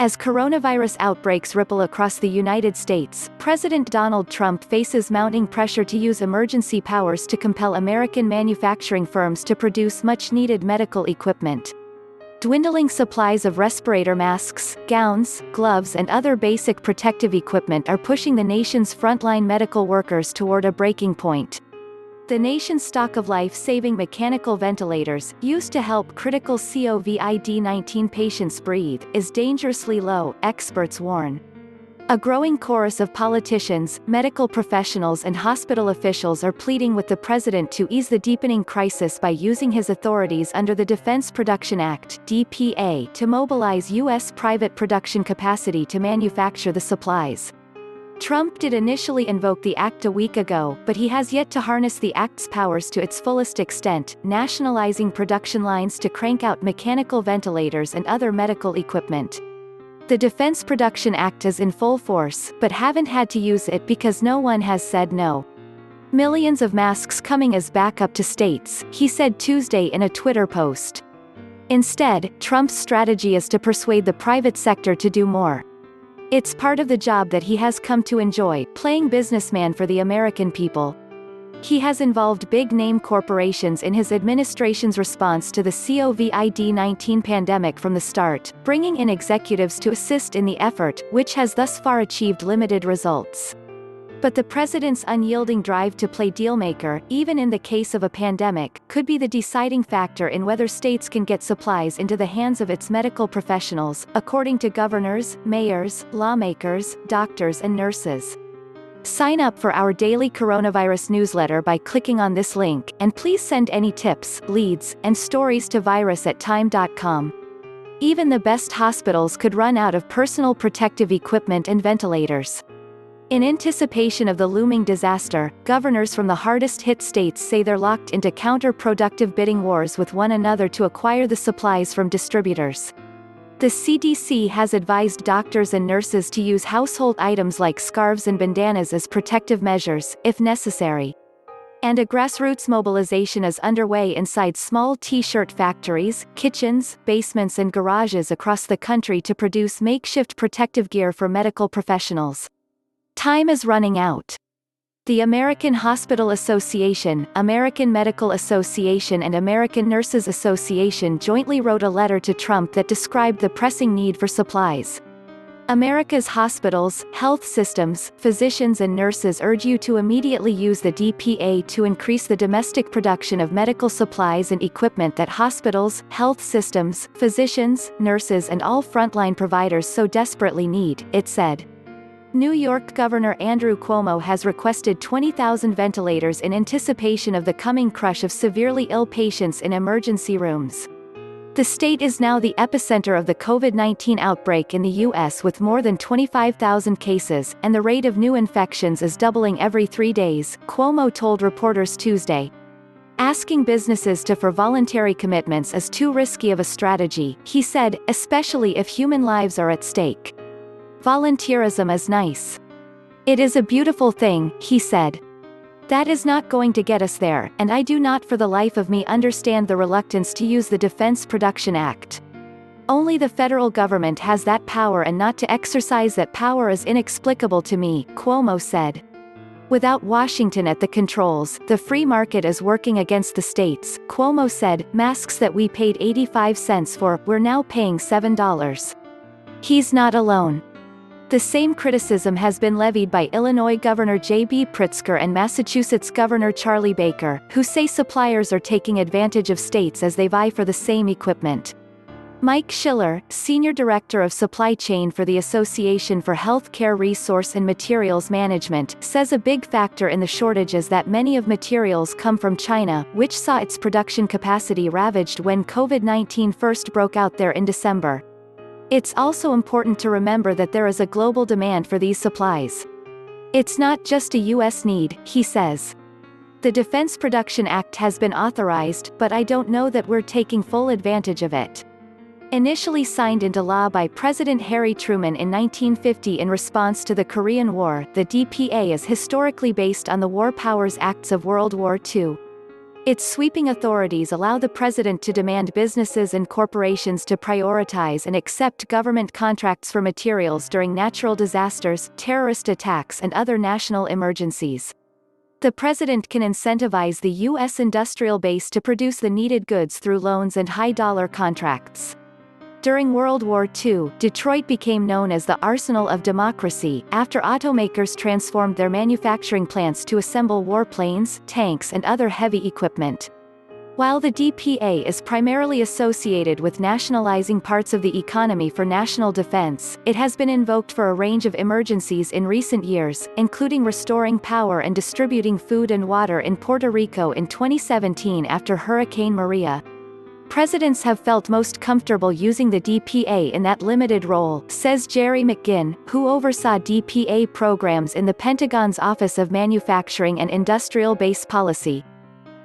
As coronavirus outbreaks ripple across the United States, President Donald Trump faces mounting pressure to use emergency powers to compel American manufacturing firms to produce much-needed medical equipment. Dwindling supplies of respirator masks, gowns, gloves and other basic protective equipment are pushing the nation's frontline medical workers toward a breaking point. The nation's stock of life-saving mechanical ventilators, used to help critical COVID-19 patients breathe, is dangerously low, experts warn. A growing chorus of politicians, medical professionals and hospital officials are pleading with the president to ease the deepening crisis by using his authorities under the Defense Production Act (DPA) to mobilize U.S. private production capacity to manufacture the supplies. Trump did initially invoke the act a week ago, but he has yet to harness the act's powers to its fullest extent, nationalizing production lines to crank out mechanical ventilators and other medical equipment. The Defense Production Act is in full force, but haven't had to use it because no one has said no. Millions of masks coming as backup to states, he said Tuesday in a Twitter post. Instead, Trump's strategy is to persuade the private sector to do more. It's part of the job that he has come to enjoy, playing businessman for the American people. He has involved big-name corporations in his administration's response to the COVID-19 pandemic from the start, bringing in executives to assist in the effort, which has thus far achieved limited results. But the president's unyielding drive to play dealmaker, even in the case of a pandemic, could be the deciding factor in whether states can get supplies into the hands of its medical professionals, according to governors, mayors, lawmakers, doctors and nurses. Sign up for our daily coronavirus newsletter by clicking on this link, and please send any tips, leads, and stories to virus@time.com. Even the best hospitals could run out of personal protective equipment and ventilators. In anticipation of the looming disaster, governors from the hardest-hit states say they're locked into counter-productive bidding wars with one another to acquire the supplies from distributors. The CDC has advised doctors and nurses to use household items like scarves and bandanas as protective measures, if necessary. And a grassroots mobilization is underway inside small T-shirt factories, kitchens, basements and garages across the country to produce makeshift protective gear for medical professionals. Time is running out. The American Hospital Association, American Medical Association and American Nurses Association jointly wrote a letter to Trump that described the pressing need for supplies. America's hospitals, health systems, physicians and nurses urge you to immediately use the DPA to increase the domestic production of medical supplies and equipment that hospitals, health systems, physicians, nurses and all frontline providers so desperately need, it said. New York Governor Andrew Cuomo has requested 20,000 ventilators in anticipation of the coming crush of severely ill patients in emergency rooms. The state is now the epicenter of the COVID-19 outbreak in the U.S. with more than 25,000 cases, and the rate of new infections is doubling every 3 days, Cuomo told reporters Tuesday. Asking businesses for voluntary commitments is too risky of a strategy, he said, especially if human lives are at stake. Volunteerism is nice. It is a beautiful thing, he said. That is not going to get us there, and I do not for the life of me understand the reluctance to use the Defense Production Act. Only the federal government has that power and not to exercise that power is inexplicable to me, Cuomo said. Without Washington at the controls, the free market is working against the states, Cuomo said. Masks that we paid 85 cents for, we're now paying $7. He's not alone. The same criticism has been levied by Illinois Governor J.B. Pritzker and Massachusetts Governor Charlie Baker, who say suppliers are taking advantage of states as they vie for the same equipment. Mike Schiller, Senior Director of Supply Chain for the Association for Healthcare Resource and Materials Management, says a big factor in the shortage is that many of materials come from China, which saw its production capacity ravaged when COVID-19 first broke out there in December. It's also important to remember that there is a global demand for these supplies. It's not just a U.S. need, he says. The Defense Production Act has been authorized, but I don't know that we're taking full advantage of it. Initially signed into law by President Harry Truman in 1950 in response to the Korean War, the DPA is historically based on the War Powers Acts of World War II. Its sweeping authorities allow the president to demand businesses and corporations to prioritize and accept government contracts for materials during natural disasters, terrorist attacks, and other national emergencies. The president can incentivize the U.S. industrial base to produce the needed goods through loans and high-dollar contracts. During World War II, Detroit became known as the Arsenal of Democracy, after automakers transformed their manufacturing plants to assemble warplanes, tanks, and other heavy equipment. While the DPA is primarily associated with nationalizing parts of the economy for national defense, it has been invoked for a range of emergencies in recent years, including restoring power and distributing food and water in Puerto Rico in 2017 after Hurricane Maria. Presidents have felt most comfortable using the DPA in that limited role, says Jerry McGinn, who oversaw DPA programs in the Pentagon's Office of Manufacturing and Industrial Base Policy.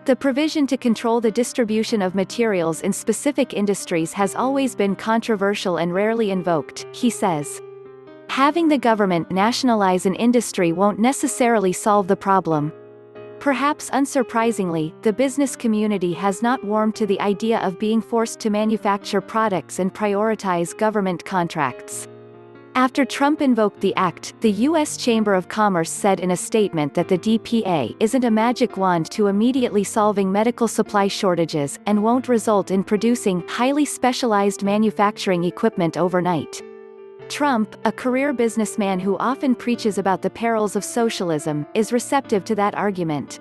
The provision to control the distribution of materials in specific industries has always been controversial and rarely invoked, he says. Having the government nationalize an industry won't necessarily solve the problem. Perhaps unsurprisingly, the business community has not warmed to the idea of being forced to manufacture products and prioritize government contracts. After Trump invoked the act, the U.S. Chamber of Commerce said in a statement that the DPA isn't a magic wand to immediately solving medical supply shortages, and won't result in producing highly specialized manufacturing equipment overnight. Trump, a career businessman who often preaches about the perils of socialism, is receptive to that argument.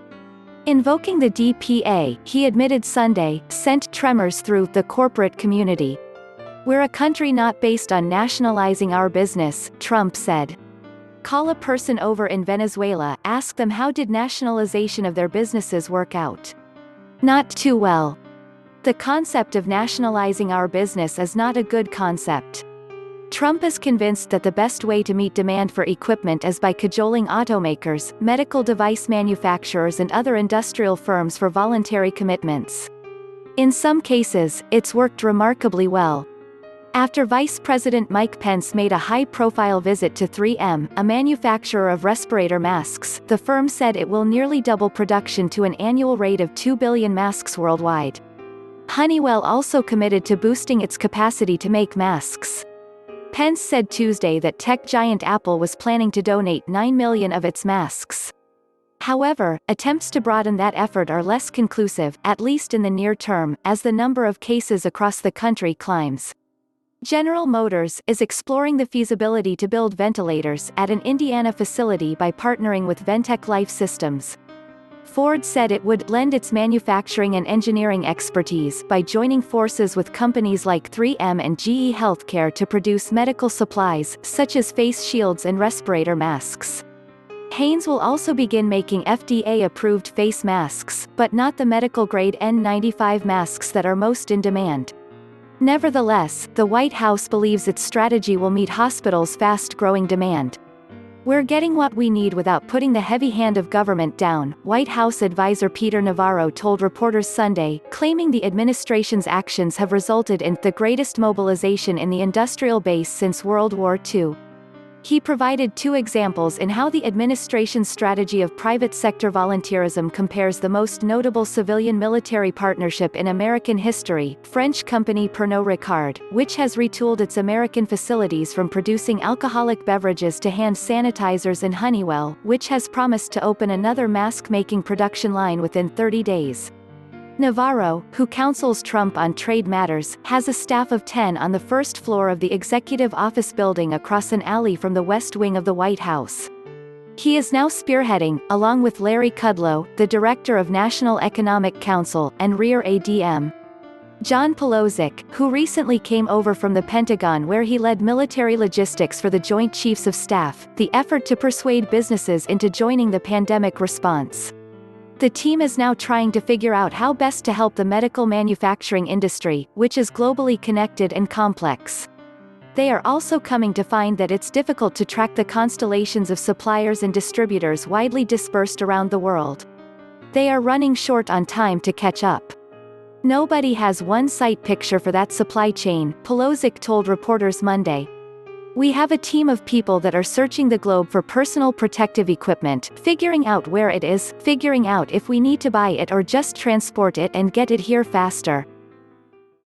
Invoking the DPA, he admitted Sunday, sent tremors through the corporate community. "We're a country not based on nationalizing our business," Trump said. Call a person over in Venezuela, ask them how did nationalization of their businesses work out. Not too well. The concept of nationalizing our business is not a good concept. Trump is convinced that the best way to meet demand for equipment is by cajoling automakers, medical device manufacturers and other industrial firms for voluntary commitments. In some cases, it's worked remarkably well. After Vice President Mike Pence made a high-profile visit to 3M, a manufacturer of respirator masks, the firm said it will nearly double production to an annual rate of 2 billion masks worldwide. Honeywell also committed to boosting its capacity to make masks. Pence said Tuesday that tech giant Apple was planning to donate 9 million of its masks. However, attempts to broaden that effort are less conclusive, at least in the near term, as the number of cases across the country climbs. General Motors is exploring the feasibility to build ventilators at an Indiana facility by partnering with Ventec Life Systems. Ford said it would lend its manufacturing and engineering expertise by joining forces with companies like 3M and GE Healthcare to produce medical supplies, such as face shields and respirator masks. Hanes will also begin making FDA-approved face masks, but not the medical-grade N95 masks that are most in demand. Nevertheless, the White House believes its strategy will meet hospitals' fast-growing demand. "We're getting what we need without putting the heavy hand of government down," White House advisor Peter Navarro told reporters Sunday, claiming the administration's actions have resulted in the greatest mobilization in the industrial base since World War II. He provided two examples in how the administration's strategy of private sector volunteerism compares the most notable civilian-military partnership in American history, French company Pernod Ricard, which has retooled its American facilities from producing alcoholic beverages to hand sanitizers, and Honeywell, which has promised to open another mask-making production line within 30 days. Navarro, who counsels Trump on trade matters, has a staff of 10 on the first floor of the executive office building across an alley from the West Wing of the White House. He is now spearheading, along with Larry Kudlow, the director of National Economic Council, and Rear ADM. John Pelosi, who recently came over from the Pentagon where he led military logistics for the Joint Chiefs of Staff, the effort to persuade businesses into joining the pandemic response. The team is now trying to figure out how best to help the medical manufacturing industry, which is globally connected and complex. They are also coming to find that it's difficult to track the constellations of suppliers and distributors widely dispersed around the world. They are running short on time to catch up. "Nobody has one sight picture for that supply chain," Pelosi told reporters Monday. We have a team of people that are searching the globe for personal protective equipment, figuring out where it is, figuring out if we need to buy it or just transport it and get it here faster.